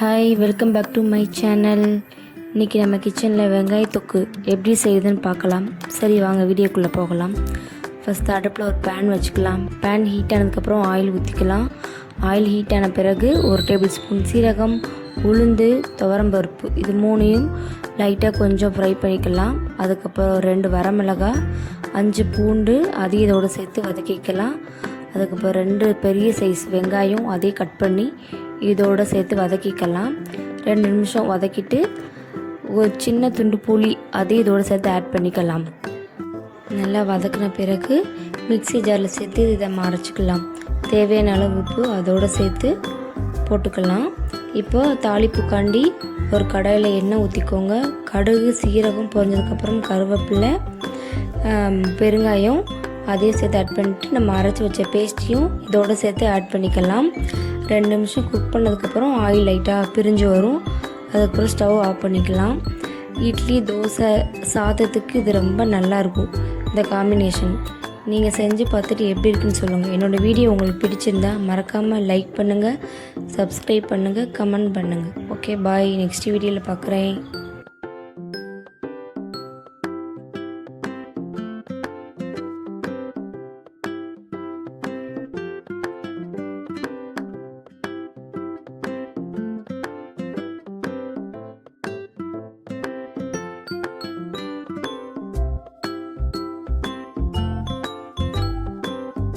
Hi, welcome back to my channel. இன்றைக்கி நம்ம கிச்சனில் வெங்காய தொக்கு எப்படி செய்யுதுன்னு பார்க்கலாம். சரி வாங்க வீடியோக்குள்ளே போகலாம். ஃபஸ்ட்டு அடுப்பில் ஒரு பேன் வச்சுக்கலாம். பேன் ஹீட் ஆனதுக்கப்புறம் ஆயில் ஊற்றிக்கலாம். ஆயில் ஹீட் ஆன பிறகு 1 டேபிள் ஸ்பூன் சீரகம், உளுந்து, துவரம்பருப்பு இது மூணையும் லைட்டாக கொஞ்சம் ஃப்ரை பண்ணிக்கலாம். அதுக்கப்புறம் 2 வரமிளகாய், 5 பூண்டு அதையும் இதோடு சேர்த்து வதக்கிக்கலாம். அதுக்கப்புறம் 2 பெரிய சைஸ் வெங்காயம் அதையும் கட் பண்ணி இதோடு சேர்த்து வதக்கிக்கலாம். 2 நிமிஷம் வதக்கிட்டு ஒரு சின்ன துண்டு புளி அதையும் இதோடு சேர்த்து ஆட் பண்ணிக்கலாம். நல்லா வதக்கின பிறகு மிக்ஸி ஜாரில் சேர்த்து இதை அரைச்சிக்கலாம். தேவையான அளவு உப்பு அதோடு சேர்த்து போட்டுக்கலாம். இப்போ தாளிப்புக்காண்டி ஒரு கடாயில் எண்ணெய் ஊற்றிக்கோங்க. கடுகு, சீரகம் பொரிஞ்சதுக்கப்புறம் கருவேப்பிலை, பெருங்காயம் அதையும் சேர்த்து ஆட் பண்ணிவிட்டு நம்ம அரைச்சி வச்ச பேஸ்ட்டையும் இதோடு சேர்த்து ஆட் பண்ணிக்கலாம். 2 நிமிஷம் குக் பண்ணதுக்கப்புறம் ஆயில் லைட்டாக பிரிஞ்சு வரும். அதுக்கப்புறம் ஸ்டவ் ஆஃப் பண்ணிக்கலாம். இட்லி, தோசை, சாதத்துக்கு இது ரொம்ப நல்லாயிருக்கும் இந்த காம்பினேஷன். நீங்கள் செஞ்சு பார்த்துட்டு எப்படி இருக்குன்னு சொல்லுங்கள். என்னோடய வீடியோ உங்களுக்கு பிடிச்சிருந்தா மறக்காமல் லைக் பண்ணுங்கள், சப்ஸ்கிரைப் பண்ணுங்கள், கமெண்ட் பண்ணுங்கள். ஓகே பாய், நெக்ஸ்ட் வீடியோவில் பார்க்குறேன்.